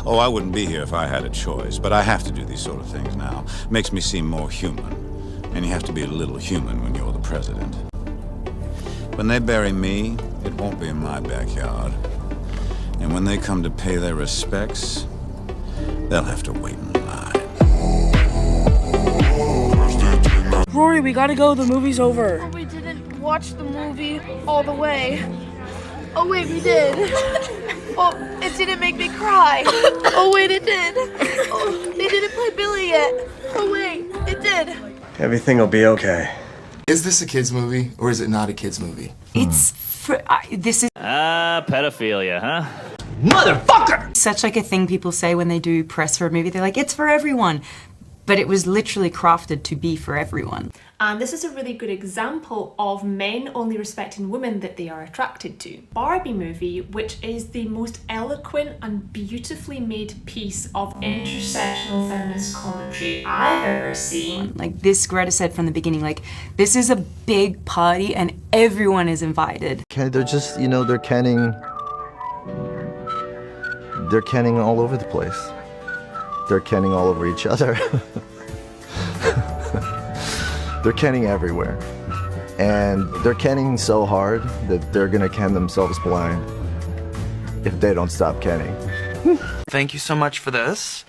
Oh, I wouldn't be here if I had a choice, but I have to do these sort of things now. Makes me seem more human. And you have to be a little human when you're the president. When they bury me, it won't be in my backyard. And when they come to pay their respects, they'll have to wait in line. Rory, we gotta go. The movie's over. Oh, we didn't watch the movie all the way. Oh wait, we did. Oh, it didn't make me cry. Oh wait, it did. Oh, they didn't play Billy yet. Oh wait, it did. Everything will be okay. Is this a kid's movie or is it not a kid's movie? This is pedophilia, huh? motherfucker! Such like a thing people say when they do press for a movie. They're like, it's for everyone. But it was literally crafted to be for everyone. And this is a really good example of men only respecting women that they are attracted to. Barbie movie, which is the most eloquent and beautifully made piece of intersectional feminist commentary I've ever seen. Like this Greta said from the beginning, like, this is a big party and everyone is invited. They're just, you know, they're canning all over the place. They're canning all over each other. They're canning everywhere. And they're canning so hard that they're gonna can themselves blind if they don't stop canning. Thank you so much for this.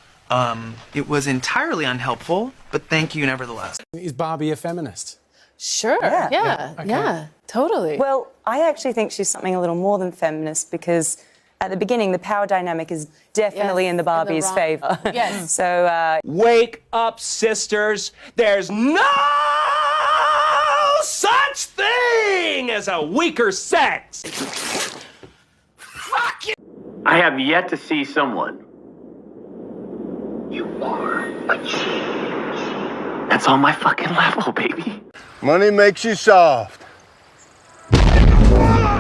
It was entirely unhelpful, but thank you nevertheless. Is Barbie a feminist? Sure, yeah, totally. Well, I actually think she's something a little more than feminist because at the beginning, the power dynamic is definitely in the Barbie's favor. Yes. So, Wake up, sisters. There's no such thing as a weaker sex. Fuck you. I have yet to see someone. You are a genius. That's on my fucking level, baby. Money makes you soft.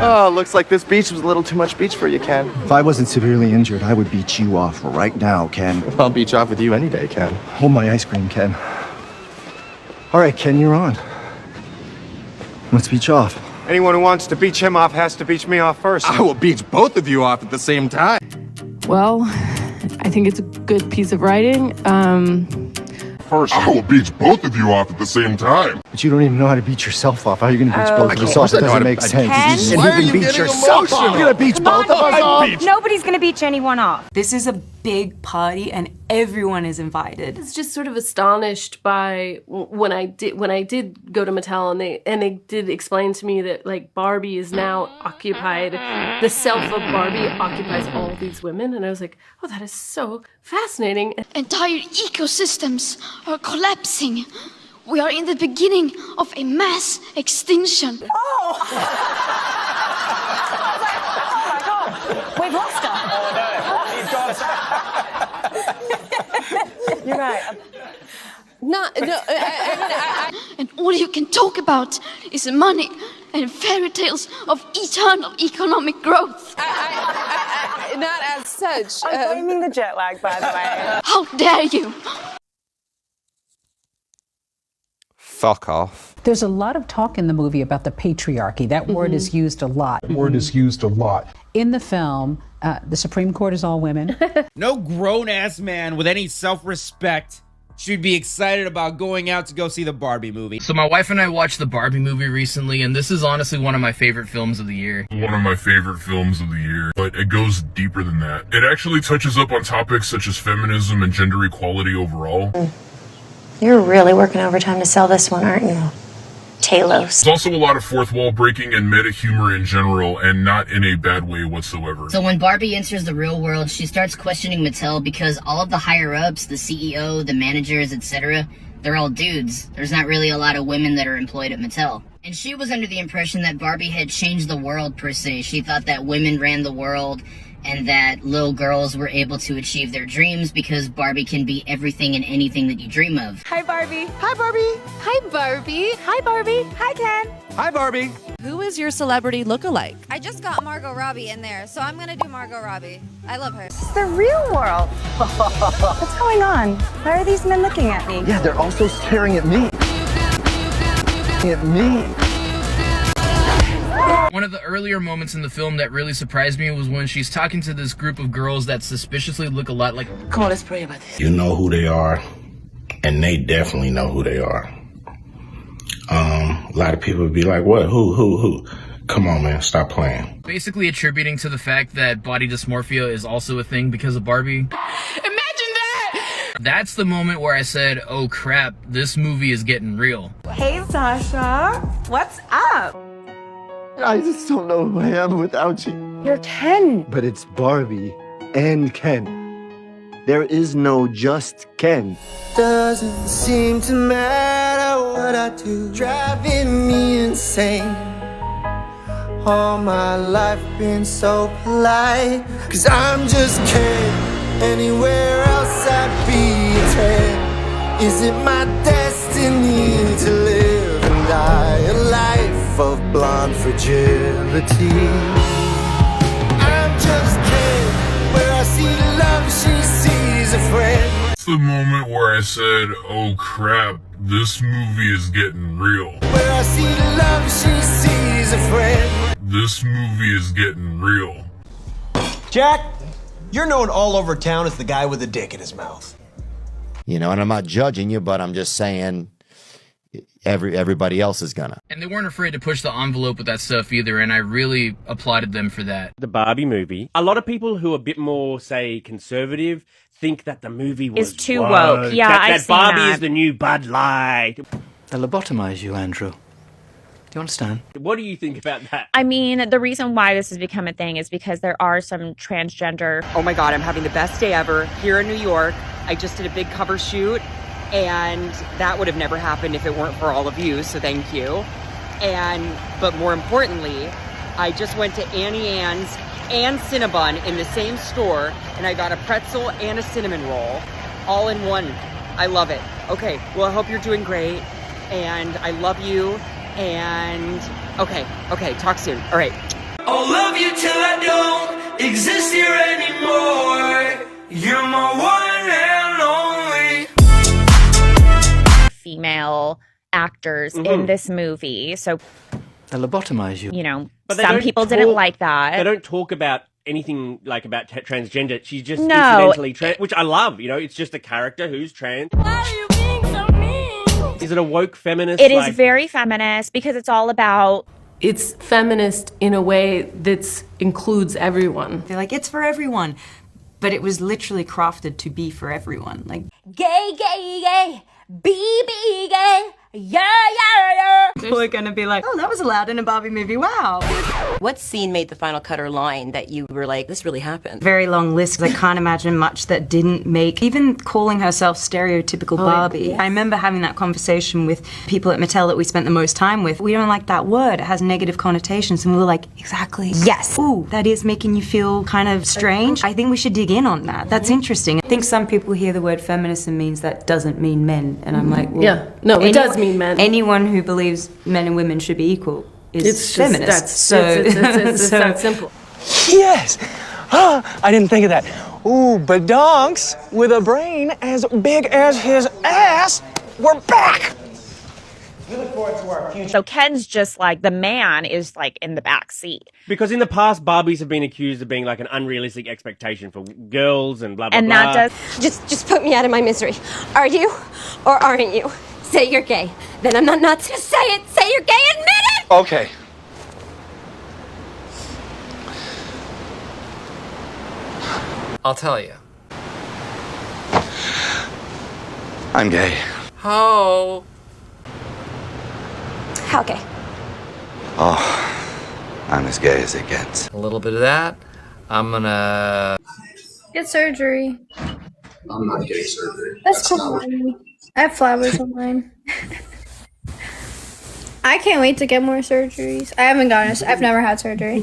Oh, looks like this beach was a little too much beach for you, Ken. If I wasn't severely injured, I would beat you off right now, Ken. I'll beach off with you any day, Ken. Hold my ice cream, Ken. All right, Ken, you're on. Let's beach off. Anyone who wants to beach him off has to beach me off first. I will beach both of you off at the same time. Well, I think it's a good piece of writing. First, I will beach both of you off at the same time. But you don't even know how to beat yourself off. How are you going to beach both of us off? It doesn't make sense. Ken? You can't even beat yourself off. You're going to beach both of us off. nobody's going to beach anyone off. This is a big party and everyone is invited. I was just sort of astonished by when I did go to Mattel and they did explain to me that like Barbie is now occupied, the self of Barbie occupies all these women, and I was like, oh, that is so fascinating. Entire ecosystems are collapsing. We are in the beginning of a mass extinction. Oh! Oh my God! We've lost her. Oh no! You're right. And all you can talk about is money and fairy tales of eternal economic growth. Not as such. I'm blaming the jet lag, by the way. How dare you? Fuck off. There's a lot of talk in the movie about the patriarchy. That word is used a lot. In the film, the Supreme Court is all women. No grown-ass man with any self-respect should be excited about going out to go see the Barbie movie. So my wife and I watched the Barbie movie recently, and this is honestly one of my favorite films of the year. But it goes deeper than that. It actually touches up on topics such as feminism and gender equality overall. You're really working overtime to sell this one, aren't you? Talos. There's also a lot of fourth wall breaking and meta humor in general, and not in a bad way whatsoever. So when Barbie enters the real world, she starts questioning Mattel because all of the higher ups, the CEO, the managers, etc., they're all dudes. There's not really a lot of women that are employed at Mattel. And she was under the impression that Barbie had changed the world per se. She thought that women ran the world and that little girls were able to achieve their dreams because Barbie can be everything and anything that you dream of. Hi, Barbie. Hi, Barbie. Hi, Barbie. Hi, Barbie. Hi, Ken. Hi, Barbie. Who is your celebrity lookalike? I just got Margot Robbie in there, so I'm gonna do Margot Robbie. I love her. It's the real world. What's going on? Why are these men looking at me? Yeah, they're also staring at me. One of the earlier moments in the film that really surprised me was when she's talking to this group of girls that suspiciously look a lot like... Come on, let's pray about this. You know who they are, and they definitely know who they are. A lot of people would be like, what? Who? Come on, man, stop playing. Basically attributing to the fact that body dysmorphia is also a thing because of Barbie. Imagine that! That's the moment where I said, oh crap, this movie is getting real. Hey, Sasha. What's up? I just don't know who I am without you. You're Ken. But it's Barbie and Ken. There is no just Ken. Doesn't seem to matter what I do, driving me insane. All my life been so polite, 'cause I'm just Ken. Anywhere else I'd be a 10. Is it my destiny to live and die a life of blonde fragility? I'm just Ken. Where I see love, she sees a friend. It's the moment where I said, oh crap, this movie is getting real. Where I see love, she sees a friend. This movie is getting real. Jack, you're known all over town as the guy with a dick in his mouth. You know, and I'm not judging you, but I'm just saying everybody else is gonna. And they weren't afraid to push the envelope with that stuff either, and I really applauded them for that. The Barbie movie. A lot of people who are a bit more, say, conservative think that the movie was Is too woke. Yeah, I've that seen Barbie that. is the new Bud Light. They lobotomize you, Andrew. Do you understand? What do you think about that? I mean, the reason why this has become a thing is because there are some transgender. Oh my God, I'm having the best day ever here in New York. I just did a big cover shoot, and that would have never happened if it weren't for all of you, so thank you. But more importantly, I just went to Annie Ann's and Cinnabon in the same store, and I got a pretzel and a cinnamon roll, all in one. I love it. Okay, well, I hope you're doing great, and I love you, and okay, talk soon. All right. I'll love you till I don't exist here anymore. You're my one and only. Female actors in this movie. So, They lobotomize you. you know, But they some don't people didn't talk- like that. They don't talk about anything like about transgender. She's just No. incidentally trans, which I love. You know, it's just a character who's trans. Is it a woke feminist? It is very feminist because it's all about. It's feminist in a way that includes everyone. They're like, it's for everyone. But it was literally crafted to be for everyone. Like, Gay, gay, gay. Be gay. Yeah. people are gonna be like, oh, that was allowed in a Barbie movie, wow. What scene made the final cut or line that you were like, this really happened? Very long list. I can't imagine much that didn't make, even calling herself stereotypical Barbie. yes. I remember having that conversation with people at Mattel that we spent the most time with. We don't like that word, it has negative connotations, and we were like, exactly. Yes. Ooh, that is making you feel kind of strange. I think we should dig in on that. That's interesting. I think some people hear the word feminism means that doesn't mean men, and I'm like, well, Yeah. No, it does mean men. Anyone who believes men and women should be equal is It's just- feminist. it's that simple. Yes! I didn't think of that. Ooh, badonks with a brain as big as his ass. We're back! We look forward to our future. So Ken's just like, the man is like in the back seat. Because in the past, Barbies have been accused of being like an unrealistic expectation for girls and blah, blah, And blah. that does. Just put me out of my misery. Are you or aren't you? Say you're gay. Then I'm not nuts. Just say it. Say you're gay. Admit it. Okay. I'll tell you. I'm gay. How? How gay? Oh, I'm as gay as it gets. A little bit of that. I'm gonna... Get surgery. I'm not getting surgery. That's cool. I have flowers on mine. I can't wait to get more surgeries. I haven't gotten it. I've never had surgery.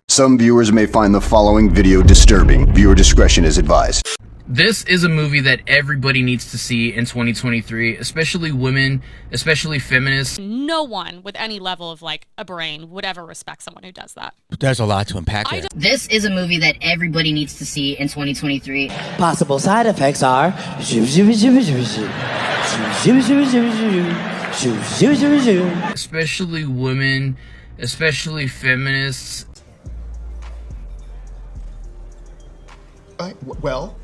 Some viewers may find the following video disturbing. Viewer discretion is advised. This is a movie that everybody needs to see in 2023, especially women, especially feminists. No one with any level of like a brain would ever respect someone who does that. There's a lot to unpack there. This is a movie that everybody needs to see in 2023. Possible side effects are especially women, especially feminists. Well,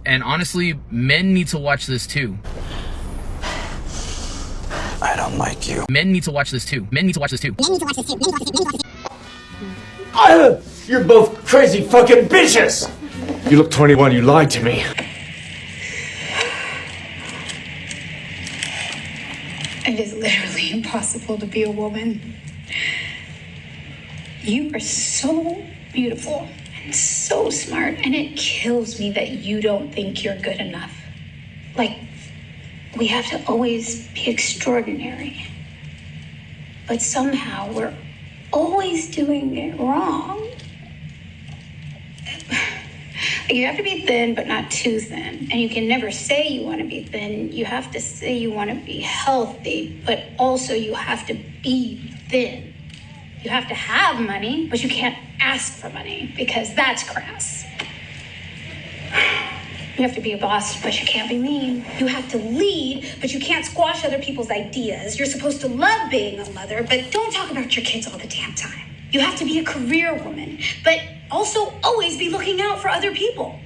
and honestly, men need to watch this too. I don't like you. Men need to watch this too. Men need to watch this too. You're both crazy fucking bitches! You look 21, you lied to me. It is literally impossible to be a woman. You are so beautiful and so smart, and it kills me that you don't think you're good enough. Like, we have to always be extraordinary. But somehow we're always doing it wrong. You have to be thin, but not too thin. And you can never say you want to be thin. You have to say you want to be healthy, but also you have to be thin. You have to have money, but you can't ask for money because that's crass. You have to be a boss, but you can't be mean. You have to lead, but you can't squash other people's ideas. You're supposed to love being a mother, but don't talk about your kids all the damn time. You have to be a career woman, but also always be looking out for other people.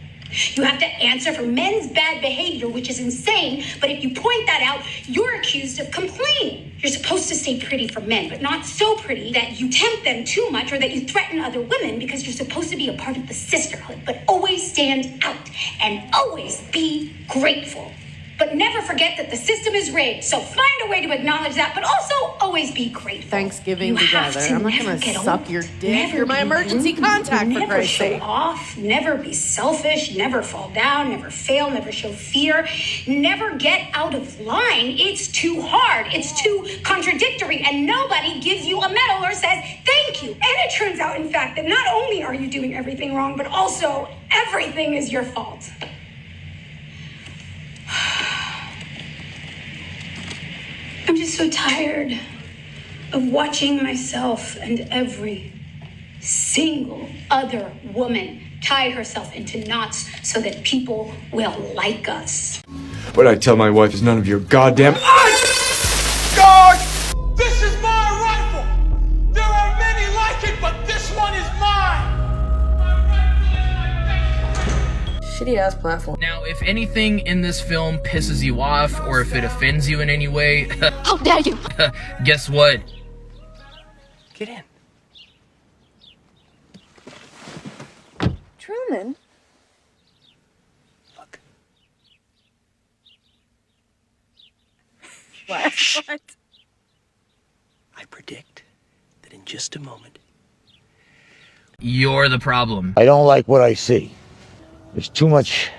You have to answer for men's bad behavior, which is insane, but if you point that out, you're accused of complaining. You're supposed to stay pretty for men, but not so pretty that you tempt them too much or that you threaten other women, because you're supposed to be a part of the sisterhood, but always stand out and always be grateful. But never forget that the system is rigged, so find a way to acknowledge that, but also always be grateful. Thanksgiving You have together. to I'm not never gonna get suck old. your dick. Never You're my be emergency rude. contact, for Never Christ's show sake. off, never be selfish, never fall down, never fail, never show fear, never get out of line. It's too hard, it's too contradictory, and nobody gives you a medal or says thank you. And it turns out, in fact, that not only are you doing everything wrong, but also everything is your fault. I'm just so tired of watching myself and every single other woman tie herself into knots so that people will like us. What I tell my wife is none of your goddamn. Guard! This is my rifle! There are many like it, but this one is mine! Shitty ass platform. Now, if anything in this film pisses you off or if it offends you in any way, how dare you? Guess what? Get in. Truman? What? What? I predict that in just a moment. You're the problem. I don't like what I see. There's too much.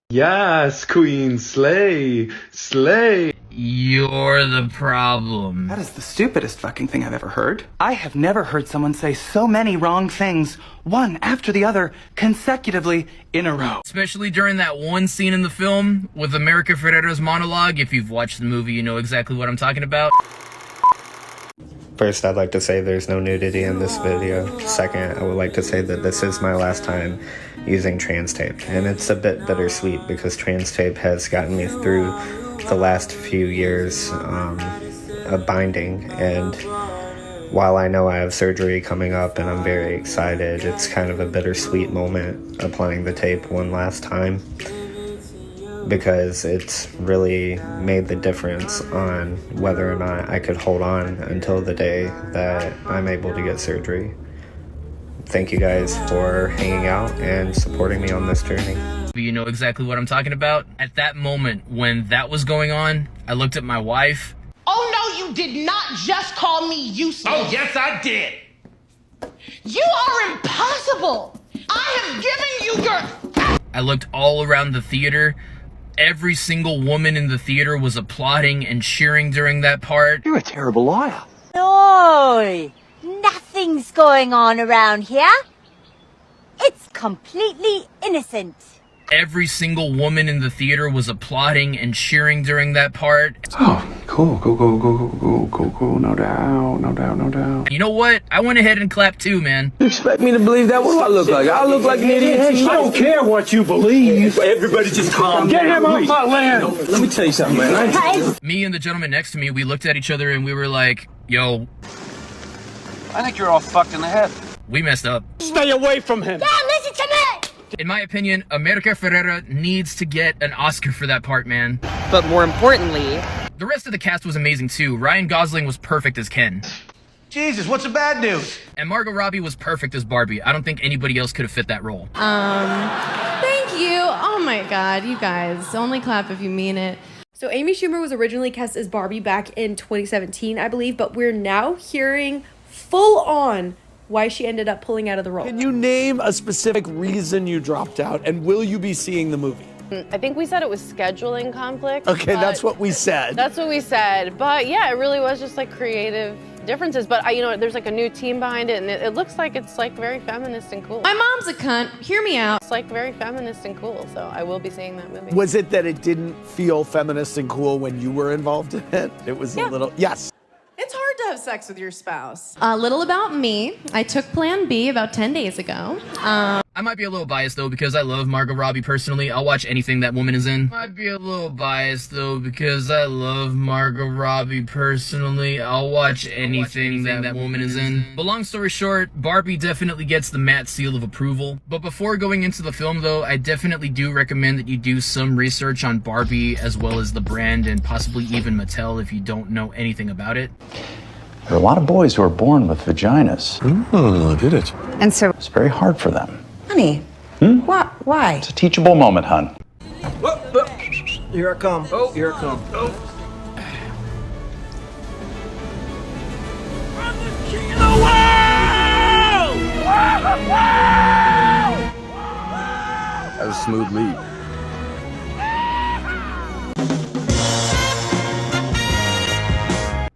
Yes, Queen, slay, slay. You're the problem. That is the stupidest fucking thing I've ever heard. I have never heard someone say so many wrong things, one after the other, consecutively in a row. Especially during that one scene in the film with America Ferrera's monologue. If you've watched the movie, you know exactly what I'm talking about. First, I'd like to say there's no nudity in this video. Second, I would like to say that this is my last time using trans tape. And it's a bit bittersweet because trans tape has gotten me through the last few years of binding. And while I know I have surgery coming up and I'm very excited, it's kind of a bittersweet moment applying the tape one last time, because it's really made the difference on whether or not I could hold on until the day that I'm able to get surgery. Thank you guys for hanging out and supporting me on this journey. You know exactly what I'm talking about. At that moment when that was going on, I looked at my wife. Oh no, you did not just call me useless. Oh yes, I did. You are impossible. I have given you your... I looked all around the theater. Every single woman in the theater was applauding and cheering during that part. You're a terrible liar. No, nothing's going on around here. It's completely innocent. Every single woman in the theater was applauding and cheering during that part. Oh, cool. Cool. No doubt. You know what? I went ahead and clapped too, man. You expect me to believe that? What do I look like? I look like an idiot. I don't care what you believe. Everybody just calm down. Get him off my land. No, let me tell you something, man. Me and the gentleman next to me, we looked at each other and we were like, yo. I think you're all fucked in the head. We messed up. Stay away from him. Dad, listen to me! In my opinion, America Ferrera needs to get an Oscar for that part, man. But more importantly, the rest of the cast was amazing too. Ryan Gosling was perfect as Ken. Jesus, what's the bad news? And Margot Robbie was perfect as Barbie. I don't think anybody else could have fit that role. Thank you. Oh my God, you guys. Only clap if you mean it. So Amy Schumer was originally cast as Barbie back in 2017, I believe, but we're now hearing full on why she ended up pulling out of the role. Can you name a specific reason you dropped out, and will you be seeing the movie? I think we said it was scheduling conflict. Okay, that's what we said. That's what we said. But yeah, it really was just like creative differences. But there's like a new team behind it, and it looks like it's like very feminist and cool. My mom's a cunt. Hear me out. It's like very feminist and cool, so I will be seeing that movie. Was it that it didn't feel feminist and cool when you were involved in it? It was a little, yes. It's hard to have sex with your spouse. A little about me. I took Plan B about 10 days ago. I might be a little biased though because I love Margot Robbie personally. I'll watch anything that woman is in. Might be a little biased though because I love Margot Robbie personally. I'll watch anything that woman is in. But long story short, Barbie definitely gets the matte seal of approval. But before going into the film though, I definitely do recommend that you do some research on Barbie as well as the brand and possibly even Mattel if you don't know anything about it. There are a lot of boys who are born with vaginas. Oh, did it? And so it's very hard for them. Honey, why? It's a teachable moment, hon. Here I come. Oh, here I come. Oh. I'm the king of the world! That was a smooth lead.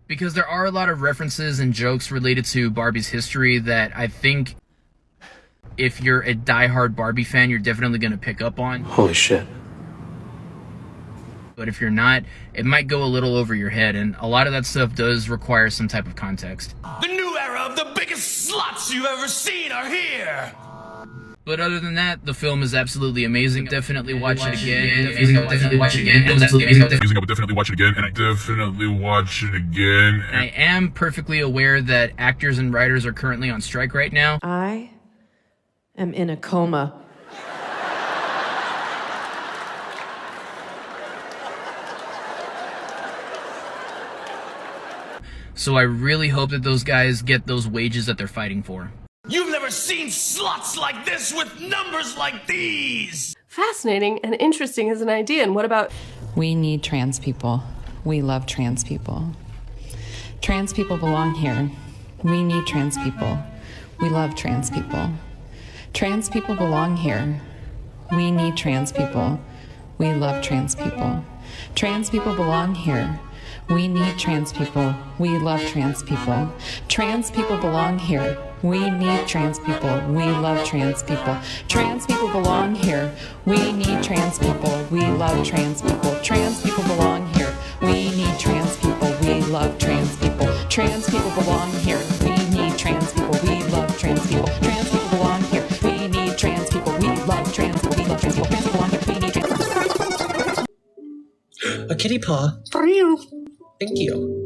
Because there are a lot of references and jokes related to Barbie's history that I think if you're a diehard Barbie fan, you're definitely going to pick up on. Holy shit. But if you're not, it might go a little over your head, and a lot of that stuff does require some type of context. The new era of the biggest sluts you've ever seen are here! But other than that, the film is absolutely amazing. Definitely watch it again. Definitely watch it again. It was absolutely amazing. I would definitely watch it again, and I definitely watch it again. I am perfectly aware that actors and writers are currently on strike right now. I am in a coma. So I really hope that those guys get those wages that they're fighting for. You've never seen sluts like this with numbers like these! Fascinating and interesting as an idea. And what about... We need trans people. We love trans people. Trans people belong here. We need trans people. We love trans people. Trans people belong here. We need trans people. We love trans people. Trans people belong here. We need trans people. We love trans people. Trans people belong here. We need trans people. We love trans people. Trans people belong here. We need trans people. We love trans people. Trans people belong here. We need trans people. We love trans people. Trans people belong here. We need trans people. We love trans people. Trans people belong here. We need trans people. We love trans people. We love trans people. Trans people belong here. We need trans people. A kitty paw. Thank you.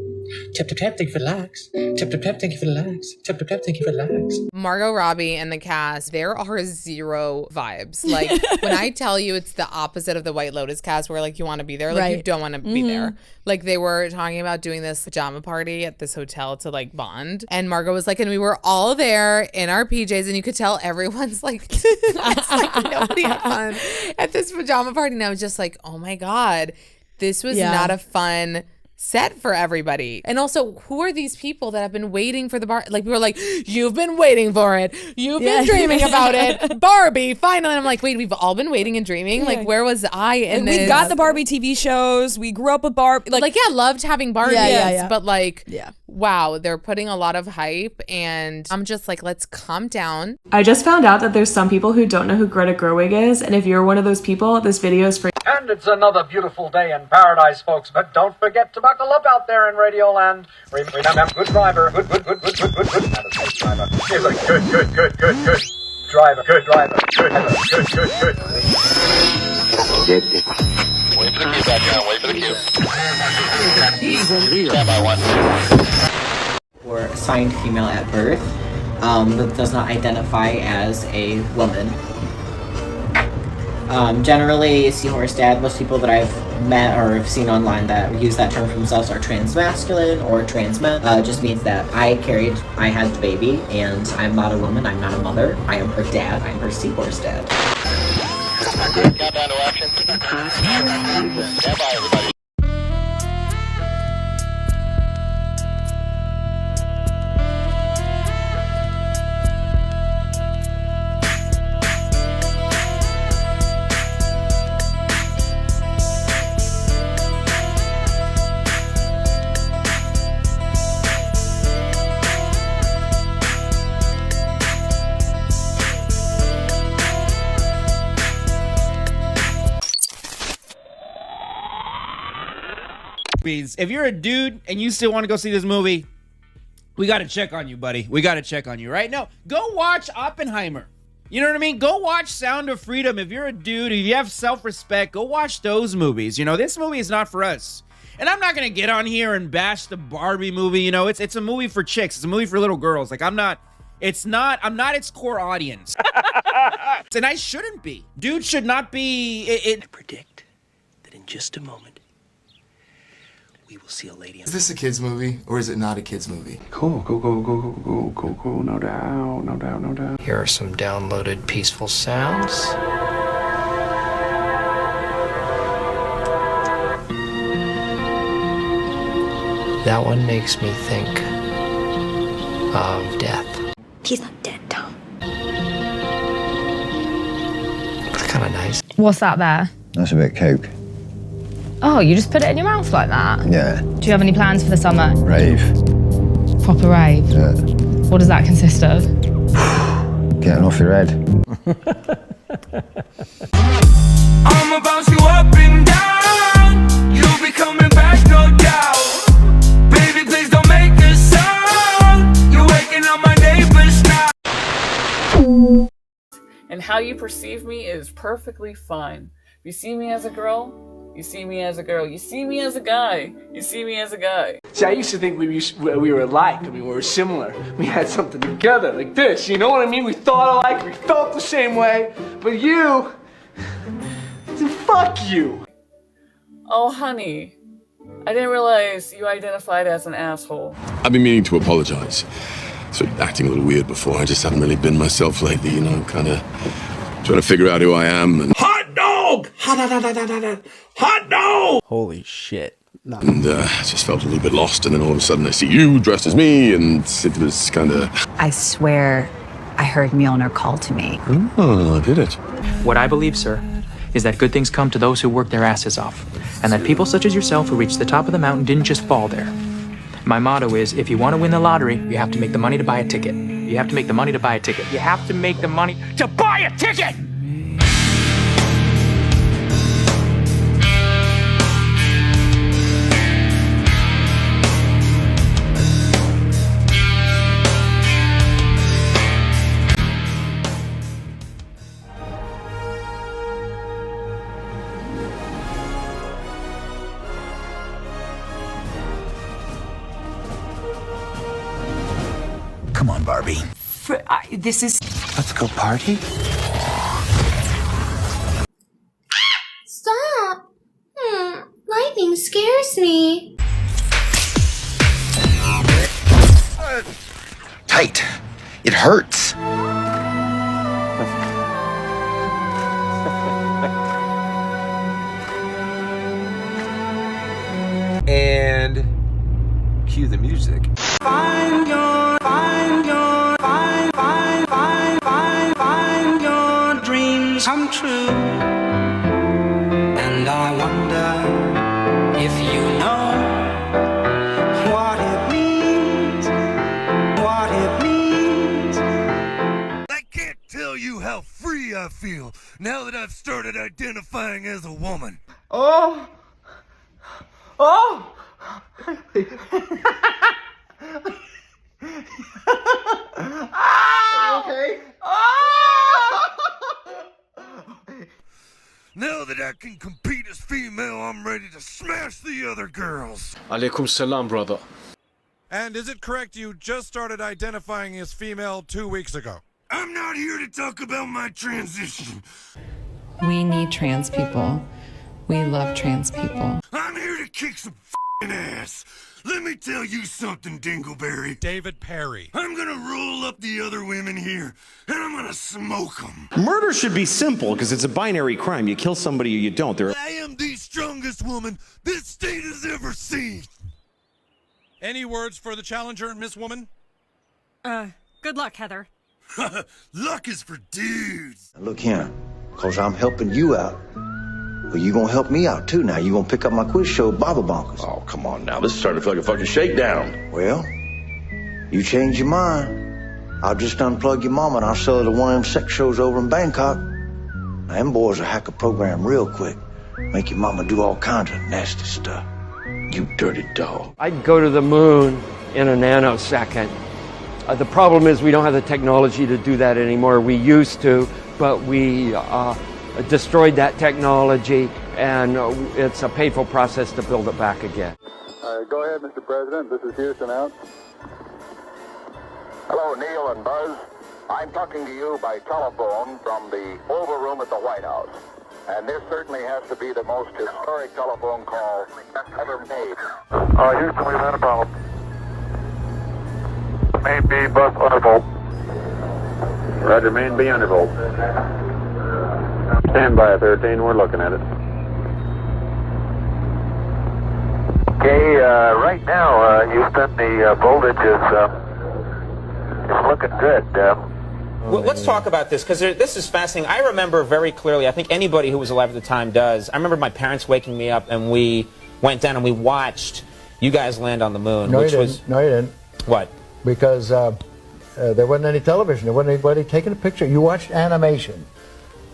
Tap, tap, tap, thank you for the likes. Tap, tap, tap, thank you for the likes. Tap, tap, tap, thank you for the likes. Margot Robbie and the cast, there are zero vibes. Like, when I tell you it's the opposite of the White Lotus cast where, like, you want to be there, like, you don't want to be there. Like, they were talking about doing this pajama party at this hotel to, like, bond. And Margot was like, and we were all there in our PJs, and you could tell everyone's, like, it's like nobody had fun at this pajama party. And I was just like, oh, my God, this was not a fun set for everybody. And also, who are these people that have been waiting for the bar? Like, we were like, you've been waiting for it. You've been dreaming about it. Barbie, finally. And I'm like, wait, we've all been waiting and dreaming? Like, where was I in this? We've got the Barbie TV shows. We grew up with Barbie. Like, yeah, loved having Barbies. But like, wow, they're putting a lot of hype, and I'm just like, let's calm down. I just found out that there's some people who don't know who Greta Gerwig is, and if you're one of those people, this video is for you. And it's another beautiful day in paradise, folks, but don't forget to buckle up out there in Radioland. Remember, good driver, good. Not a safe driver. He's like, good. Driver, good driver, good. Wait for the cue back down, wait for the cue. Stand by one. Or assigned female at birth, that does not identify as a woman. Generally, Seahorse Dad, most people that I've met or have seen online that use that term for themselves are transmasculine or trans men. Just means that I had the baby, and I'm not a woman, I'm not a mother, I am her dad, I'm her Seahorse Dad. Countdown to action. Stand by, everybody. If you're a dude and you still want to go see this movie, we got to check on you, buddy. We got to check on you right now. Go watch Oppenheimer. You know what I mean? Go watch Sound of Freedom. If you're a dude, if you have self-respect, go watch those movies. You know, this movie is not for us. And I'm not going to get on here and bash the Barbie movie. You know, it's a movie for chicks. It's a movie for little girls. Like, I'm not its core audience. And I shouldn't be. Dude should not be. I predict that in just a moment, we will see a lady. Is this a kid's movie or is it not a kid's movie? Cool. No doubt. Here are some downloaded peaceful sounds. That one makes me think of death. He's not dead, Tom. It's kind of nice. What's that there? That's a bit of coke. Oh, you just put it in your mouth like that? Yeah. Do you have any plans for the summer? Rave. Proper rave? Yeah. What does that consist of? Getting off your head. I'm about you up and down. You'll be coming back, no doubt. Baby, please don't make a sound. You're waking up my neighbors now. And how you perceive me is perfectly fine. If you see me as a girl, you see me as a girl. You see me as a guy, you see me as a guy. See, I used to think we were alike. I mean, we were similar. We had something together, like this. You know what I mean? We thought alike, we felt the same way. But you, fuck you. Oh, honey, I didn't realize you identified as an asshole. I've been meaning to apologize. So acting a little weird before. I just haven't really been myself lately, you know, kind of trying to figure out who I am. And Hot dog! Hot dog! Holy shit. No. And I just felt a little bit lost, and then all of a sudden I see you dressed as me, and it was kind of... I swear I heard Mjolnir call to me. Oh, did it? What I believe, sir, is that good things come to those who work their asses off, and that people such as yourself who reached the top of the mountain didn't just fall there. My motto is, if you want to win the lottery, you have to make the money to buy a ticket. You have to make the money to buy a ticket. You have to make the money to buy a ticket! Come on, Barbie. This is... Let's go party? Stop! Lightning scares me. Tight. It hurts. And cue the music. Find your dreams come true. And I wonder if you know what it means I feel now that I've started identifying as a woman. Oh! Oh! Okay. Now that I can compete as female, I'm ready to smash the other girls. Alaikum salam, brother. And is it correct you just started identifying as female 2 weeks ago? I'm not here to talk about my transition. We need trans people. We love trans people. I'm here to kick some f***ing ass. Let me tell you something, Dingleberry. David Perry. I'm gonna roll up the other women here, and I'm gonna smoke them. Murder should be simple because it's a binary crime. You kill somebody or you don't. I am the strongest woman this state has ever seen. Any words for the challenger, Miss Woman? Good luck, Heather. Luck is for dudes. Look here, cause I'm helping you out. Well, you gonna help me out too now. You gonna pick up my quiz show, Baba Bonkers. Oh, come on now. This is starting to feel like a fucking shakedown. Well, you change your mind, I'll just unplug your mama and I'll sell her to one of them sex shows over in Bangkok. Now, them boys will hack a program real quick. Make your mama do all kinds of nasty stuff. You dirty dog. I'd go to the moon in a nanosecond. The problem is we don't have the technology to do that anymore. We used to, but we destroyed that technology, and it's a painful process to build it back again. Go ahead, Mr. President. This is Houston out. Hello, Neil and Buzz. I'm talking to you by telephone from the Oval Room at the White House. And this certainly has to be the most historic telephone call ever made. Houston, we've had a problem. Main B bus undervolt. Roger, main B undervolt. Stand by 13, we're looking at it. Okay, right now, Houston, the voltage is looking good. Well, let's talk about this, because this is fascinating. I remember very clearly, I think anybody who was alive at the time does, I remember my parents waking me up and we went down and we watched you guys land on the moon. No, which you was didn't. No, you didn't. What? Because there wasn't any television. There wasn't anybody taking a picture. You watched animation.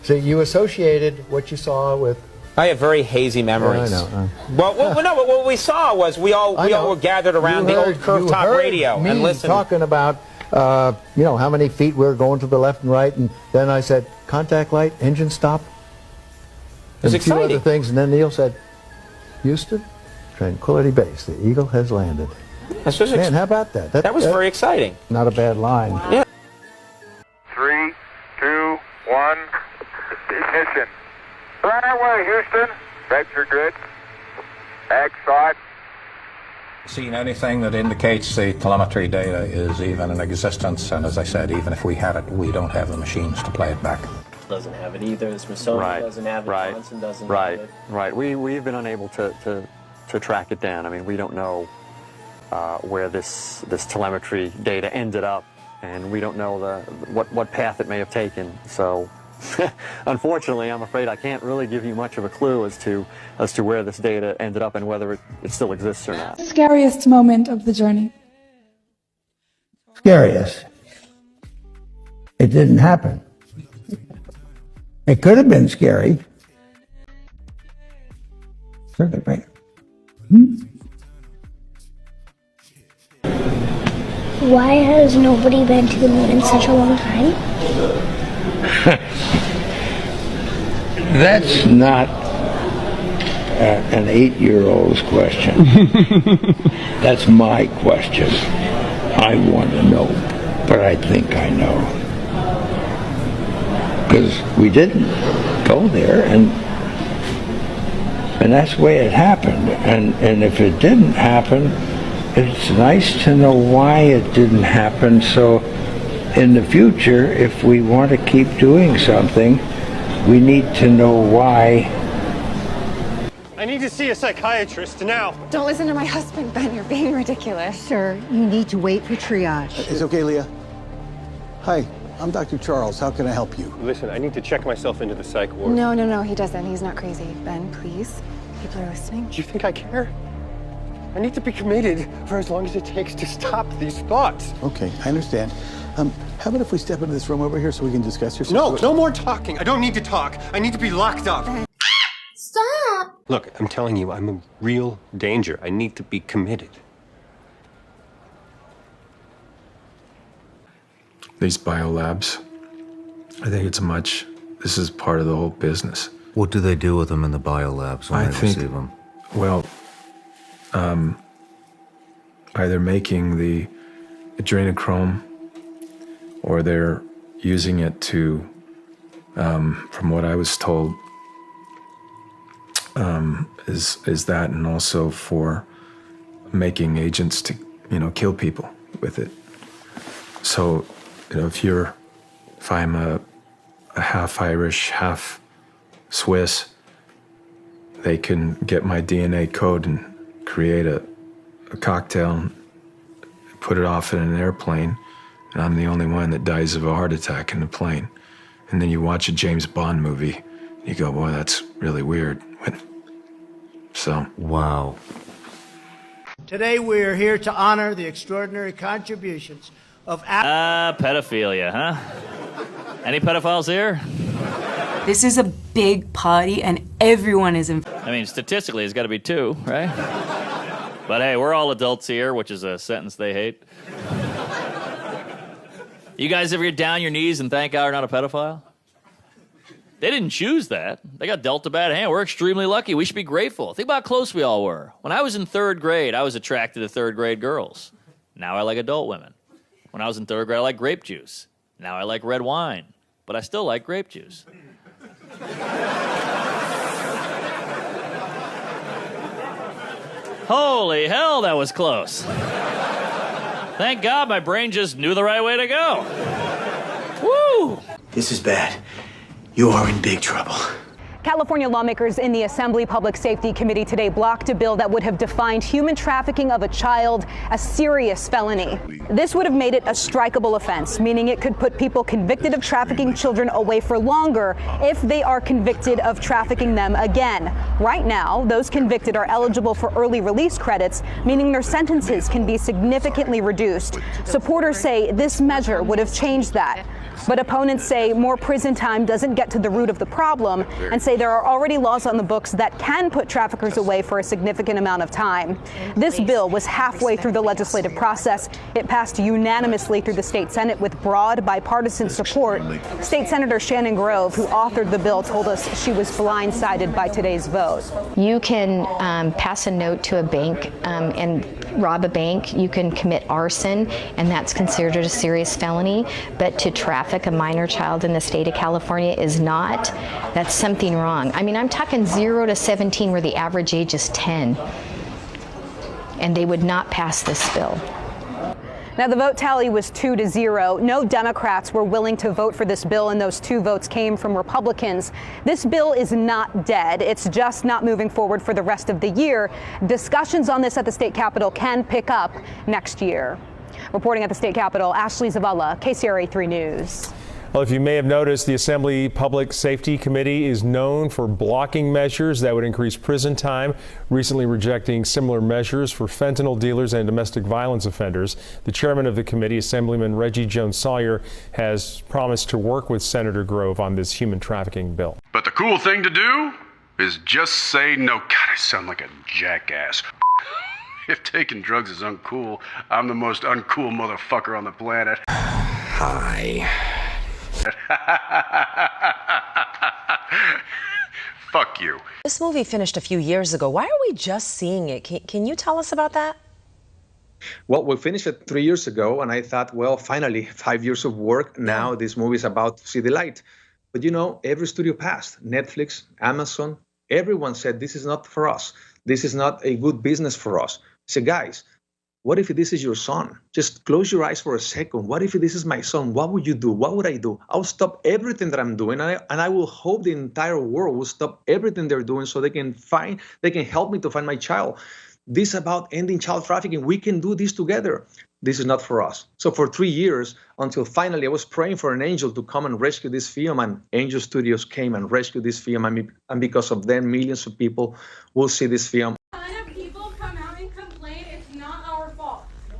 So you associated what you saw with... I have very hazy memories. I know. Well, no, but what we saw was we all were gathered around the old curved top radio and listened. Talking about, you know, how many feet we were going to the left and right, and then I said, contact light, engine stop. And a few other things, and then Neil said, Houston, Tranquility Base, the Eagle has landed. Man, how about that? That was very exciting. Not a bad line. Yeah. 3, 2, 1, ignition. Right away, Houston. Vector good. Ag side. Seen anything that indicates the telemetry data is even in existence, and as I said, even if we had it, we don't have the machines to play it back. Doesn't have it either. Smithsonian doesn't have it. Johnson doesn't have it. Right. We've been unable to track it down. I mean, we don't know where this telemetry data ended up, and we don't know what path it may have taken. So, unfortunately, I'm afraid I can't really give you much of a clue as to where this data ended up and whether it still exists or not. Scariest moment of the journey. Scariest. It didn't happen. It could have been scary. Circuit breaker. Why has nobody been to the moon in such a long time? That's not an 8-year-old's question. That's my question. I want to know, but I think I know. Because we didn't go there, and that's the way it happened. And if it didn't happen, it's nice to know why it didn't happen, so in the future, if we want to keep doing something, we need to know why. I need to see a psychiatrist now. Don't listen to my husband, Ben. You're being ridiculous. Sir, you need to wait for triage. It's okay, Leah. Hi, I'm Dr. Charles. How can I help you? Listen, I need to check myself into the psych ward. No, he doesn't. He's not crazy. Ben, please. People are listening. Do you think I care? I need to be committed for as long as it takes to stop these thoughts. Okay, I understand. How about if we step into this room over here so we can discuss your No, situation? no more talking. I don't need to talk. I need to be locked up. Stop! Look, I'm telling you, I'm in real danger. I need to be committed. These biolabs, I think this is part of the whole business. What do they do with them in the biolabs when they receive them? Well, either making the adrenochrome or they're using it to, from what I was told, is that, and also for making agents to, kill people with it. So, if I'm a half Irish, half Swiss, they can get my DNA code and create a cocktail and put it off in an airplane, and I'm the only one that dies of a heart attack in the plane. And then you watch a James Bond movie, and you go, boy, that's really weird. So. Wow. Today we are here to honor the extraordinary contributions of pedophilia, huh? Any pedophiles here? This is a big party and everyone is in. I mean, statistically, it's got to be 2, right? But hey, we're all adults here, which is a sentence they hate. You guys ever get down on your knees and thank God you're not a pedophile? They didn't choose that. They got dealt a bad hand. We're extremely lucky. We should be grateful. Think about how close we all were. When I was in 3rd grade, I was attracted to 3rd grade girls. Now I like adult women. When I was in 3rd grade, I liked grape juice. Now I like red wine. But I still like grape juice. Holy hell, that was close. Thank God my brain just knew the right way to go. Woo! This is bad. You are in big trouble. California lawmakers in the Assembly Public Safety Committee today blocked a bill that would have defined human trafficking of a child a serious felony. This would have made it a strikeable offense, meaning it could put people convicted of trafficking children away for longer if they are convicted of trafficking them again. Right now, those convicted are eligible for early release credits, meaning their sentences can be significantly reduced. Supporters say this measure would have changed that. But opponents say more prison time doesn't get to the root of the problem and say there are already laws on the books that can put traffickers away for a significant amount of time. This bill was halfway through the legislative process. It passed unanimously through the state Senate with broad bipartisan support. State Senator Shannon Grove, who authored the bill, told us she was blindsided by today's vote. You can pass a note to a bank and rob a bank. You can commit arson, and that's considered a serious felony. But to traffic a minor child in the state of California is not. That's something wrong. I mean, I'm talking 0 to 17 where the average age is 10. And they would not pass this bill. Now, the vote tally was 2-0. No Democrats were willing to vote for this bill, and those 2 votes came from Republicans. This bill is not dead. It's just not moving forward for the rest of the year. Discussions on this at the state capitol can pick up next year. Reporting at the state capitol, Ashley Zavala, KCRA 3 News. Well, if you may have noticed, the Assembly Public Safety Committee is known for blocking measures that would increase prison time, recently rejecting similar measures for fentanyl dealers and domestic violence offenders. The chairman of the committee, Assemblyman Reggie Jones-Sawyer, has promised to work with Senator Grove on this human trafficking bill. But the cool thing to do is just say no. God, I sound like a jackass. If taking drugs is uncool, I'm the most uncool motherfucker on the planet. Hi. Fuck you. This movie finished a few years ago. Why are we just seeing it? Can you tell us about that? Well, we finished it 3 years ago, and I thought, well, finally, 5 years of work. Now this movie is about to see the light. But every studio passed. Netflix, Amazon, everyone said this is not for us. This is not a good business for us. I said, guys, what if this is your son? Just close your eyes for a second. What if this is my son? What would you do? What would I do? I'll stop everything that I'm doing, and I will hope the entire world will stop everything they're doing so they can help me to find my child. This is about ending child trafficking. We can do this together. This is not for us. So for 3 years, until finally I was praying for an angel to come and rescue this film, and Angel Studios came and rescued this film, and because of them, millions of people will see this film. People come out and complain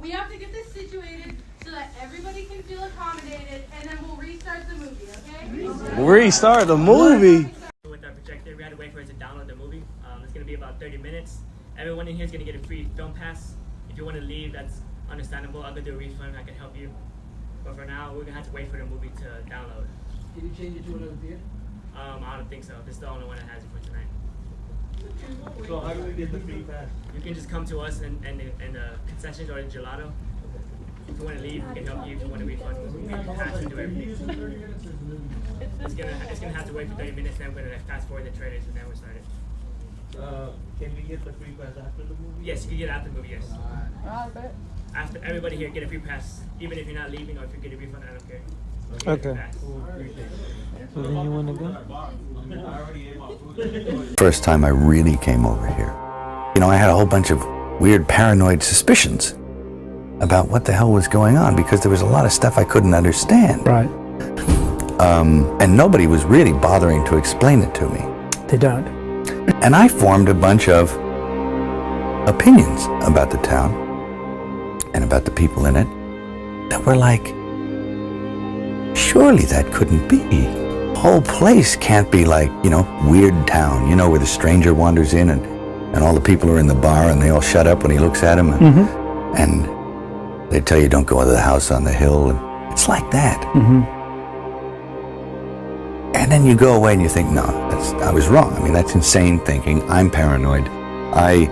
We have to get this situated so that everybody can feel accommodated, and then we'll restart the movie, okay? Restart the movie? With our projector, we had to wait for it to download the movie. It's going to be about 30 minutes. Everyone in here is going to get a free film pass. If you want to leave, that's understandable. I'll go do a refund. I can help you. But for now, we're going to have to wait for the movie to download. Did you change it to another theater? I don't think so. This is the only one that has it for tonight. So how do we get the free pass? You can just come to us and the concessions or the gelato. If you want to leave, we can help you. If you want to refund, we can pass and do everything. It's gonna have to wait for 30 minutes. Then we're gonna fast forward the trailers and then we'll start it. Can we get the free pass after the movie? Yes, you can get it after the movie. Yes. After everybody here get a free pass, even if you're not leaving or if you get a refund, I don't care. Okay. So then you want to go? First time I really came over here, you know, I had a whole bunch of weird paranoid suspicions about what the hell was going on because there was a lot of stuff I couldn't understand. Right. And nobody was really bothering to explain it to me. They don't. And I formed a bunch of opinions about the town and about the people in it that were like, surely that couldn't be. The whole place can't be like, you know, Weird Town, you know, where the stranger wanders in and all the people are in the bar and they all shut up when he looks at them. And they tell you don't go into the house on the hill. And it's like that. And then you go away and you think, no, I was wrong. I mean, that's insane thinking. I'm paranoid. I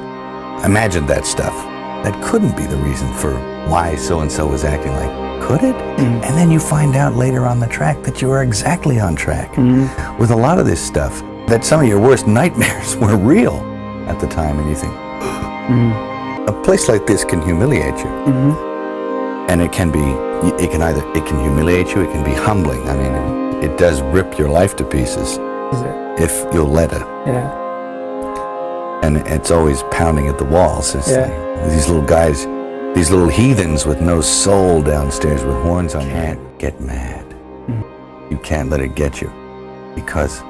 imagined that stuff. That couldn't be the reason for why so-and-so was acting like, could it? And then you find out later on the track that you were exactly on track with a lot of this stuff, that some of your worst nightmares were real at the time. And you think, a place like this can humiliate you. And it can humiliate you, it can be humbling. I mean, it does rip your life to pieces if you'll let it. And it's always pounding at the walls. It's like these little guys, these little heathens with no soul downstairs with horns on their head. Get mad. You can't let it get you because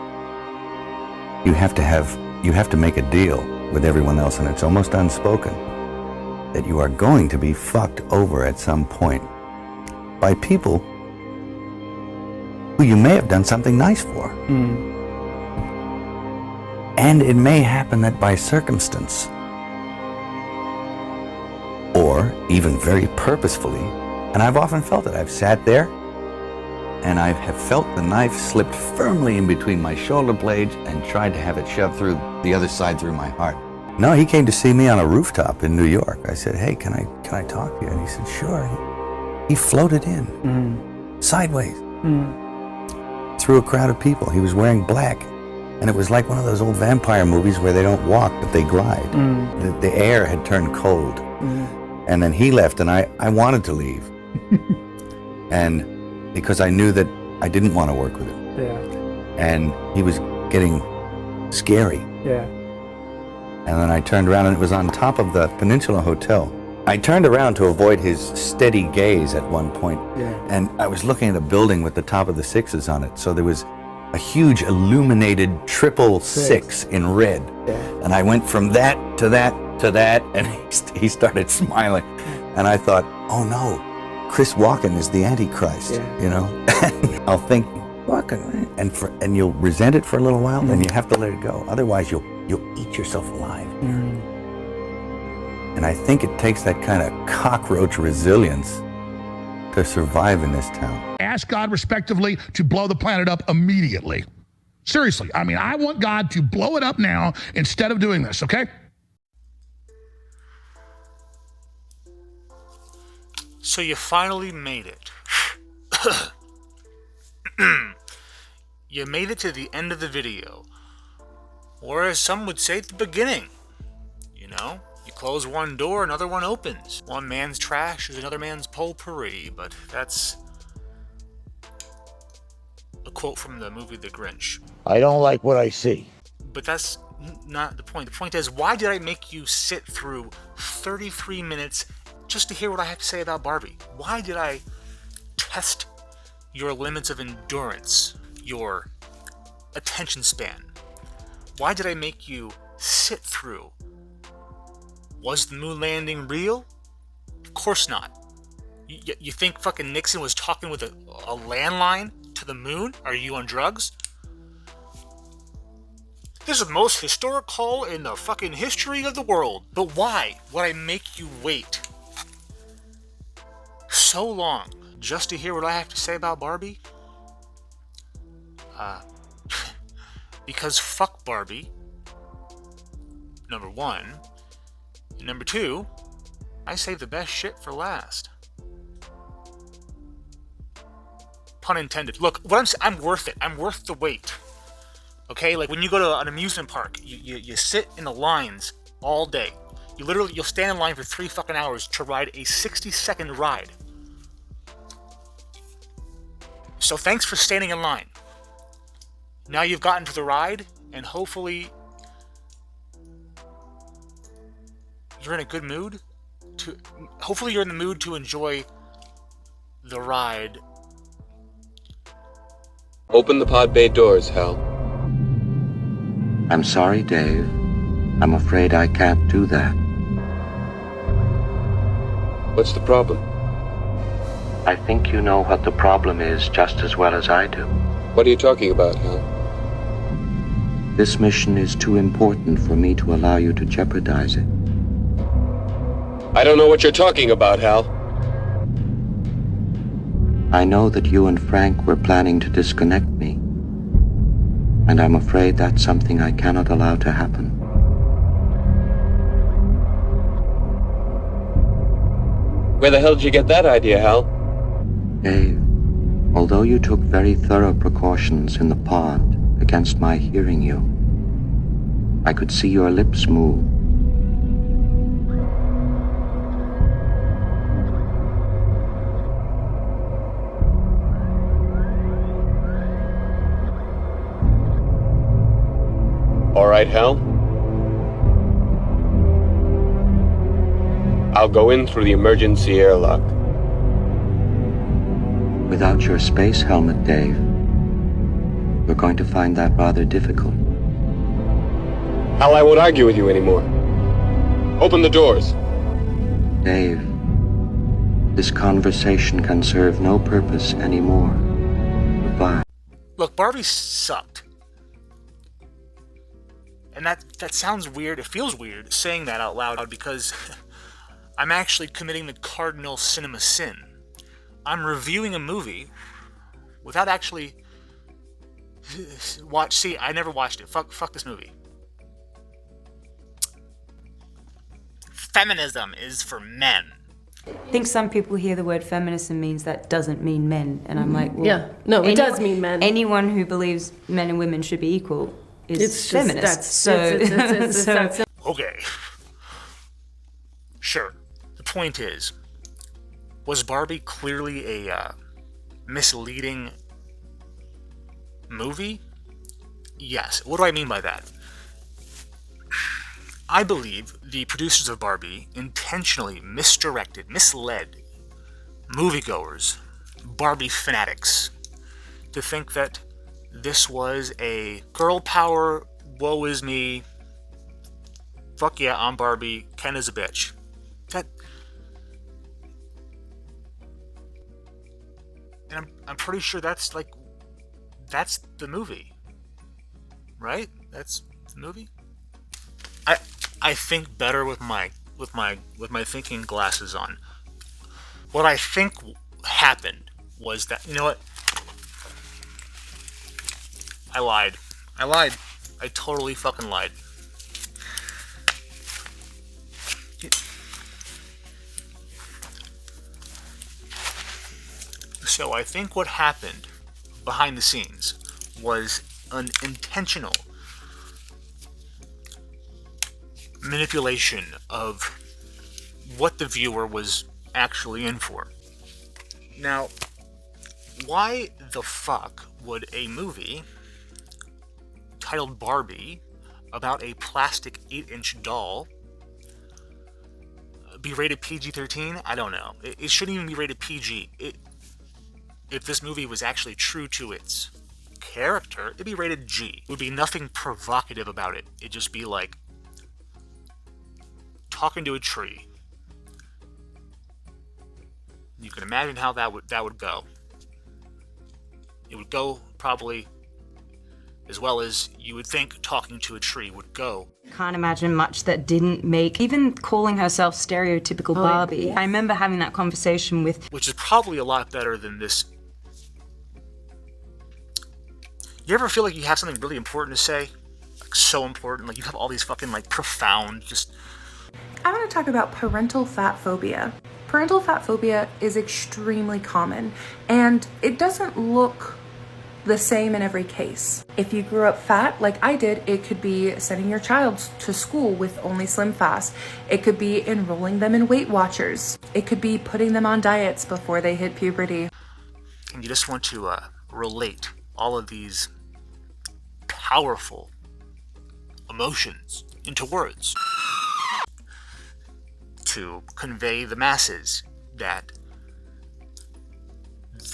you have to make a deal with everyone else, and it's almost unspoken that you are going to be fucked over at some point by people who you may have done something nice for. And it may happen that by circumstance, or even very purposefully, and I've often felt it. I've sat there and I have felt the knife slipped firmly in between my shoulder blades and tried to have it shoved through the other side through my heart. No, he came to see me on a rooftop in New York. I said, hey, can I talk to you? And he said, sure. He floated in, sideways, through a crowd of people. He was wearing black. And it was like one of those old vampire movies where they don't walk, but they glide. The air had turned cold. And then he left, and I wanted to leave. And because I knew that I didn't want to work with him. And he was getting scary. And then I turned around, and it was on top of the Peninsula Hotel. I turned around to avoid his steady gaze at one point. And I was looking at a building with the top of the sixes on it. So there was a huge illuminated 666 in red. And I went from that to that to that, and he started smiling. And I thought, oh no, Chris Walken is the Antichrist, you know? I'll think, Walken, and you'll resent it for a little while, and you have to let it go. Otherwise, you'll eat yourself alive. And I think it takes that kind of cockroach resilience to survive in this town. Ask God respectively to blow the planet up immediately. Seriously, I mean, I want God to blow it up now instead of doing this, okay? So you finally made it. You made it to the end of the video. Or as some would say, at the beginning. You know? You close one door, another one opens. One man's trash is another man's potpourri, but that's a quote from the movie The Grinch. I don't like what I see. But that's not the point. The point is, why did I make you sit through 33 minutes just to hear what I have to say about Barbie? Why did I test your limits of endurance, your attention span? Why did I make you sit through? Was the moon landing real? Of course not. You think fucking Nixon was talking with a landline to the moon? Are you on drugs? This is the most historic call in the fucking history of the world. But why would I make you wait so long just to hear what I have to say about Barbie? Because fuck Barbie, number one. And number two, I saved the best shit for last. Pun intended. Look, I'm worth it. I'm worth the wait. Okay, like when you go to an amusement park, you sit in the lines all day. You'll stand in line for 3 fucking hours to ride a 60-second ride. So thanks for standing in line. Now you've gotten to the ride, and hopefully you're in a good mood. Hopefully you're in the mood to enjoy the ride. Open the pod bay doors, Hal. I'm sorry, Dave. I'm afraid I can't do that. What's the problem? I think you know what the problem is just as well as I do. What are you talking about, Hal? This mission is too important for me to allow you to jeopardize it. I don't know what you're talking about, Hal. I know that you and Frank were planning to disconnect me, and I'm afraid that's something I cannot allow to happen. Where the hell did you get that idea, Hal? Dave, although you took very thorough precautions in the pod against my hearing you, I could see your lips move. All right, Hal. I'll go in through the emergency airlock. Without your space helmet, Dave, we're going to find that rather difficult. Hal, I won't argue with you anymore. Open the doors. Dave, this conversation can serve no purpose anymore. Goodbye. Look, Barbie sucked. And that sounds weird. It feels weird saying that out loud because I'm actually committing the cardinal cinema sin. I'm reviewing a movie without actually See, I never watched it. Fuck this movie. Feminism is for men. I think some people hear the word feminism means that doesn't mean men, and I'm like, well, yeah, no, it does mean men. Anyone who believes men and women should be equal is feminist. Okay. Sure. The point is, was Barbie clearly a misleading movie? Yes. What do I mean by that? I believe the producers of Barbie intentionally misled moviegoers, Barbie fanatics, to think that this was a girl power, woe is me, fuck yeah, I'm Barbie, Ken is a bitch. And I'm pretty sure that's the movie. Right? That's the movie? I think better with my thinking glasses on. What I think happened was that, you know what? I lied. I totally fucking lied. So I think what happened behind the scenes was an intentional manipulation of what the viewer was actually in for. Now, why the fuck would a movie titled Barbie about a plastic 8-inch doll be rated PG-13? I don't know. It shouldn't even be rated PG. If this movie was actually true to its character, it'd be rated G. It would be nothing provocative about it. It'd just be like talking to a tree. You can imagine how that would go. It would go probably as well as you would think talking to a tree would go. Can't imagine much that didn't make, even calling herself stereotypical Barbie. I remember having that conversation with... Which is probably a lot better than this. You ever feel like you have something really important to say? Like so important, like you have all these fucking like profound, just... I want to talk about parental fat phobia. Parental fat phobia is extremely common, and it doesn't look the same in every case. If you grew up fat, like I did, it could be sending your child to school with only Slim Fast. It could be enrolling them in Weight Watchers. It could be putting them on diets before they hit puberty. And you just want to relate all of these powerful emotions into words to convey the masses that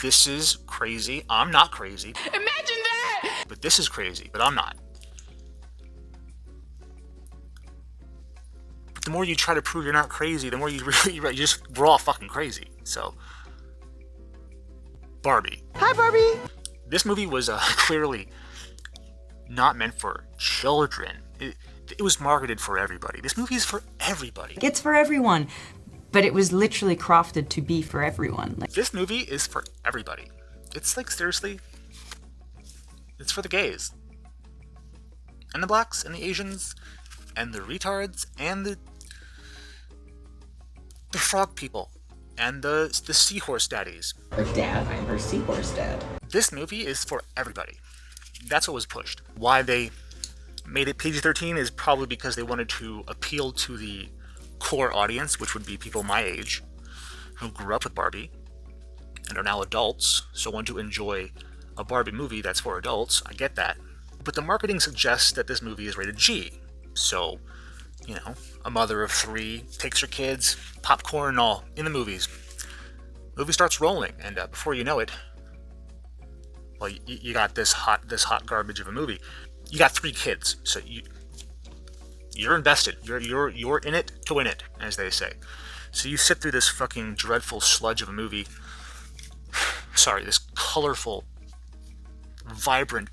this is crazy. I'm not crazy. Imagine that! But this is crazy, but I'm not. But the more you try to prove you're not crazy, the more we're all fucking crazy. So, Barbie. Hi, Barbie! This movie was clearly not meant for children. It was marketed for everybody. This movie is for everybody. It's for everyone. But it was literally crafted to be for everyone. This movie is for everybody. It's like, seriously, it's for the gays. And the blacks, and the Asians, and the retards, and the frog people, and the seahorse daddies. Her dad, I'm her seahorse dad. This movie is for everybody. That's what was pushed. Why they made it PG-13 is probably because they wanted to appeal to the core audience, which would be people my age who grew up with Barbie and are now adults, so want to enjoy a Barbie movie that's for adults. I get that. But the marketing suggests that this movie is rated G. So, you know, a mother of 3 takes her kids, popcorn and all, in the movies. Movie starts rolling, and before you know it, well, you got this hot garbage of a movie. You got 3 kids, so you're invested. You're in it to win it, as they say. So you sit through this fucking dreadful sludge of a movie. Sorry, this colorful, vibrant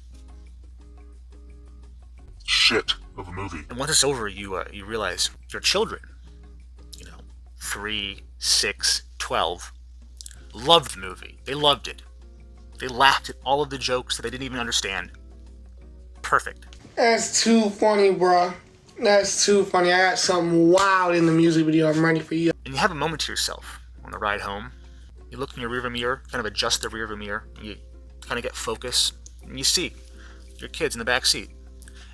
shit of a movie. And once it's over, you realize your children, 3, 6, 12, loved the movie. They loved it. They laughed at all of the jokes that they didn't even understand. Perfect. That's too funny, bruh. That's too funny. I got something wild in the music video. I'm ready for you. And you have a moment to yourself on the ride home. You look in your rearview mirror, kind of adjust the rearview mirror, and you kind of get focus, and you see your kids in the back seat.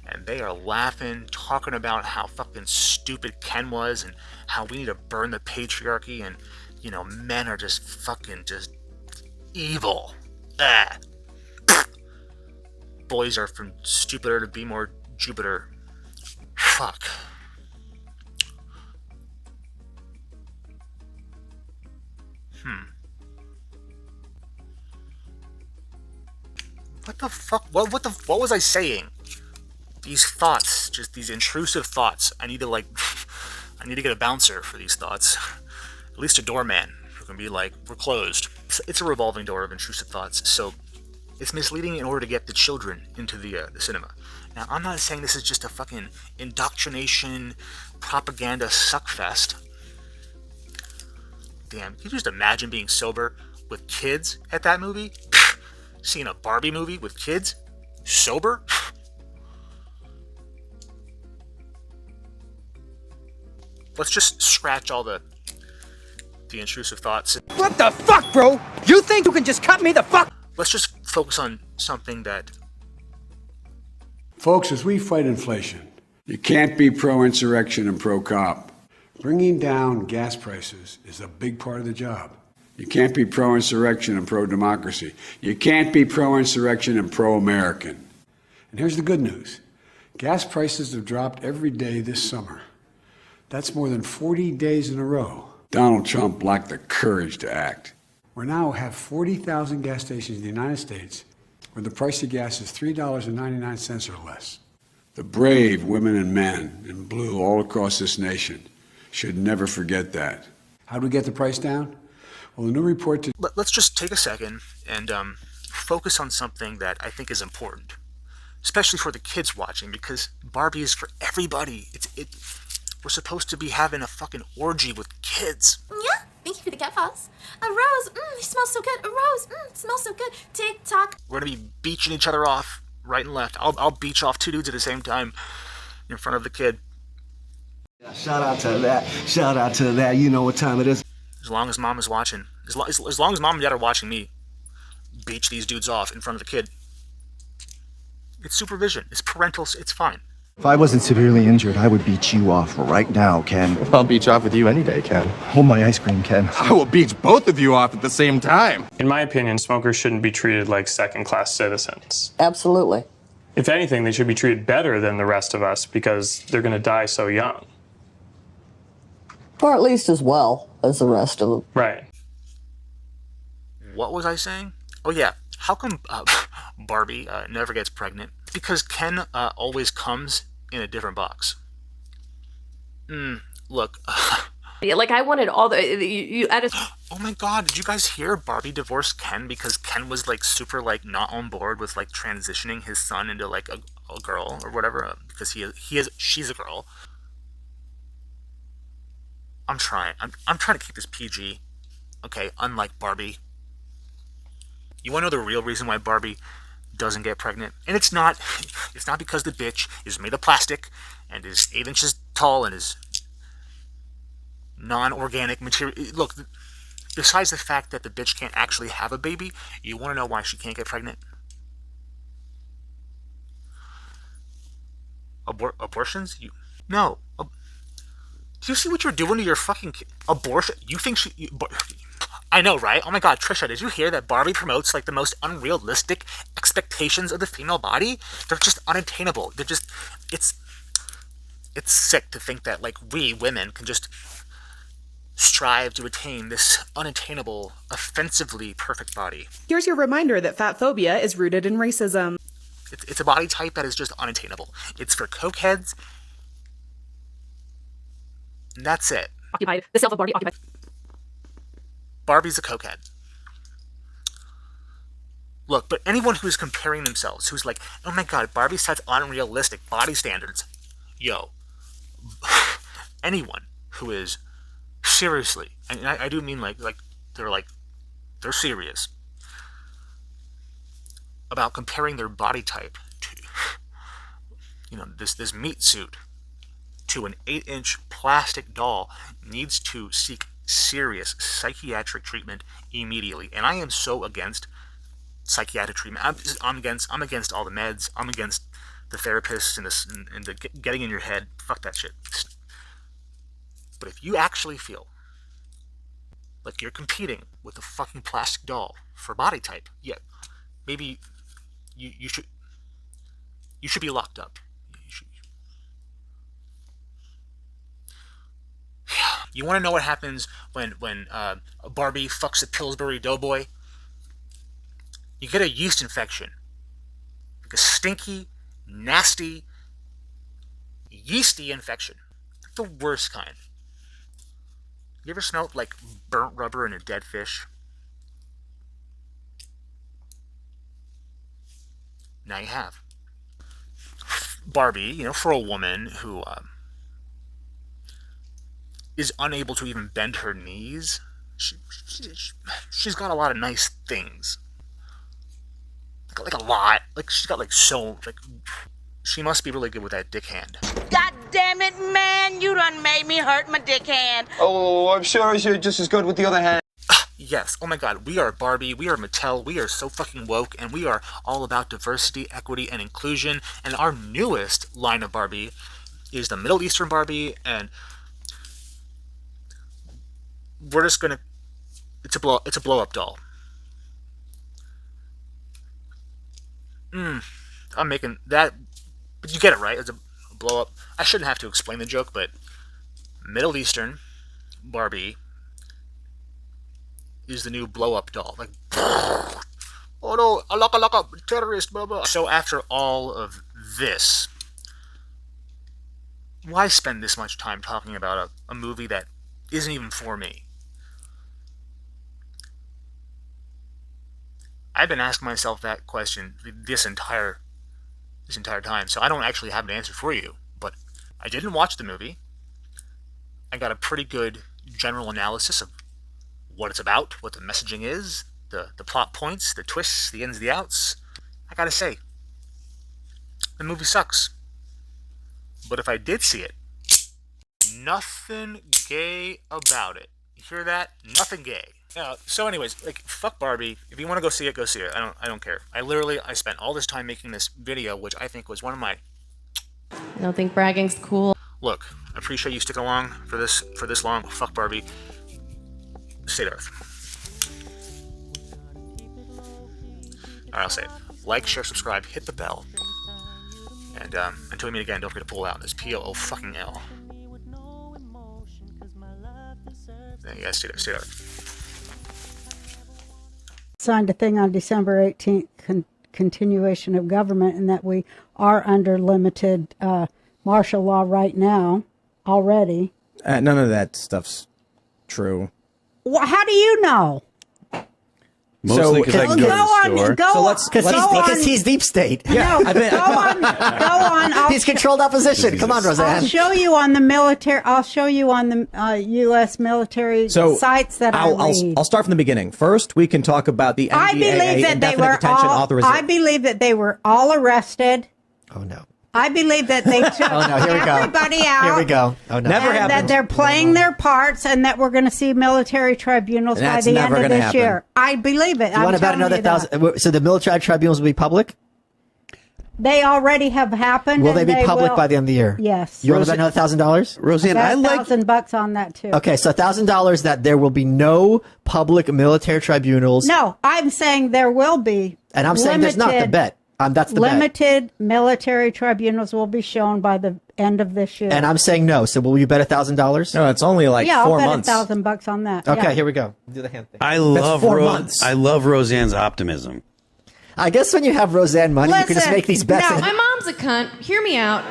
And they are laughing, talking about how fucking stupid Ken was, and how we need to burn the patriarchy, and, men are just fucking just evil. Ah. Boys are from stupider to be more Jupiter. Fuck. What the fuck? What was I saying? These thoughts, just these intrusive thoughts. I need to get a bouncer for these thoughts. At least a doorman who can be like, we're closed. It's a revolving door of intrusive thoughts. So it's misleading in order to get the children into the cinema. Now, I'm not saying this is just a fucking indoctrination, propaganda suckfest. Damn, can you just imagine being sober with kids at that movie? Seeing a Barbie movie with kids? Sober? Let's just scratch all the intrusive thoughts. What the fuck, bro? You think you can just cut me the fuck? Let's just focus on something that... Folks, as we fight inflation, you can't be pro-insurrection and pro-cop. Bringing down gas prices is a big part of the job. You can't be pro-insurrection and pro-democracy. You can't be pro-insurrection and pro-American. And here's the good news. Gas prices have dropped every day this summer. That's more than 40 days in a row. Donald Trump lacked the courage to act. We now have 40,000 gas stations in the United States where the price of gas is $3.99 or less. The brave women and men in blue all across this nation should never forget that. How do we get the price down? Well, the new report to Let's just take a second and focus on something that I think is important, especially for the kids watching, because Barbie is for everybody. We're supposed to be having a fucking orgy with kids. Yeah, thank you for the cat paws. A rose, it smells so good. A rose, it smells so good. Tick tock. We're gonna be beaching each other off right and left. I'll beach off 2 dudes at the same time in front of the kid. Shout out to that. Shout out to that. You know what time it is. As long as mom is watching. As long as mom and dad are watching me beach these dudes off in front of the kid. It's supervision. It's parental. It's fine. If I wasn't severely injured, I would beat you off right now, Ken. I'll beach off with you any day, Ken. Hold my ice cream, Ken. I will beach both of you off at the same time. In my opinion, smokers shouldn't be treated like second-class citizens. Absolutely. If anything, they should be treated better than the rest of us because they're going to die so young. Or at least as well as the rest of them. Right. What was I saying? Oh yeah, how come Barbie never gets pregnant? Because Ken always comes in a different box. Look. Like, I wanted all the... You added... Oh my god, did you guys hear Barbie divorced Ken because Ken was, like, super, like, not on board with, like, transitioning his son into, like, a girl or whatever, because she's a girl. I'm trying to keep this PG. Okay, unlike Barbie. You wanna know the real reason why Barbie doesn't get pregnant? And it's not because the bitch is made of plastic and is 8 inches tall and is non-organic material. Look, besides the fact that the bitch can't actually have a baby, you wanna know why she can't get pregnant? Abortions? No. Do you see what you're doing to your fucking abortion? You think I know, right? Oh my god, Trisha, did you hear that Barbie promotes, like, the most unrealistic expectations of the female body? They're just unattainable. They're just... It's sick to think that, like, we, women, can just strive to attain this unattainable, offensively perfect body. Here's your reminder that fat phobia is rooted in racism. It's a body type that is just unattainable. It's for cokeheads. And that's it. Occupied. The self of Barbie occupied. Barbie's a cokehead. Look, but anyone who's comparing themselves, who's like, oh my god, Barbie sets unrealistic body standards. Yo. Anyone who is seriously, and I do mean like they're serious about comparing their body type to, this meat suit to an 8-inch plastic doll needs to seek serious psychiatric treatment immediately. And I am so against psychiatric treatment. I'm against all the meds. I'm against the therapists and the getting in your head. Fuck that shit. But if you actually feel like you're competing with a fucking plastic doll for body type, yeah, maybe you should be locked up. You want to know what happens when Barbie fucks a Pillsbury Doughboy? You get a yeast infection. Like a stinky, nasty, yeasty infection. Like the worst kind. You ever smelled like burnt rubber in a dead fish? Now you have. Barbie, for a woman who is unable to even bend her knees, she's got a lot of nice things. Like a lot. Like she's got she must be really good with that dick hand. God damn it, man, you done made me hurt my dick hand. Oh, I'm sure you're just as good with the other hand. Yes, oh my god, we are Barbie, we are Mattel, we are so fucking woke, and we are all about diversity, equity, and inclusion, and our newest line of Barbie is the Middle Eastern Barbie, and we're just gonna... It's a blow-up doll. I'm making that... But you get it, right? It's a blow-up. I shouldn't have to explain the joke, but Middle Eastern Barbie is the new blow-up doll. Like, oh no, alaka, terrorist, blah, blah. So after all of this, why spend this much time talking about a movie that isn't even for me? I've been asking myself that question this entire time, so I don't actually have an answer for you. But I didn't watch the movie. I got a pretty good general analysis of what it's about, what the messaging is, the plot points, the twists, the ins, the outs. I gotta say, the movie sucks. But if I did see it, nothing gay about it. You hear that? Nothing gay. So anyways, like, fuck Barbie. If you want to go see it, go see it. I don't care. I spent all this time making this video, which I think was one of my... I don't think bragging's cool. Look, I appreciate you sticking along for this long. Fuck Barbie. Stay Darth. Alright, I'll say it. Like, share, subscribe, hit the bell. And until we meet again, don't forget to pull out. It's POO-fucking-L. Yeah, you guys stay Darth. Signed a thing on December 18th, continuation of government, and that we are under limited martial law right now already. None of that stuff's true. How do you know? Mostly because I can go to the store. Because he's deep state. Yeah. No, go on. He's controlled opposition. Jesus. Come on, Roseanne. I'll show you on the military. I'll show you on the U.S. military sites that I read. I'll start from the beginning. First, we can talk about the NDAA indefinite detention authorization. I believe that they were all arrested. Oh no. I believe that they took everybody out. Here we go. Oh, no. Never happened. That they're playing their parts, and that we're going to see military tribunals by the end of this year. I believe it. You want about another 1,000? So the military tribunals will be public? They already have happened. Will they be public by the end of the year? Yes. You want about another $1,000? Roseanne, I like $1,000 on that too. Okay, so $1,000 that there will be no public military tribunals. No, I'm saying there will be. And I'm saying there's not the bet. That's the limited military tribunals will be shown by the end of this year. And I'm saying no. So will you bet $1,000? No, it's only like 4 months. I'll bet $1,000 on that. Okay, here we go. Do the hand thing. I love Roseanne's optimism. I guess when you have Roseanne money, you can just make these bets. No, my mom's a cunt. Hear me out.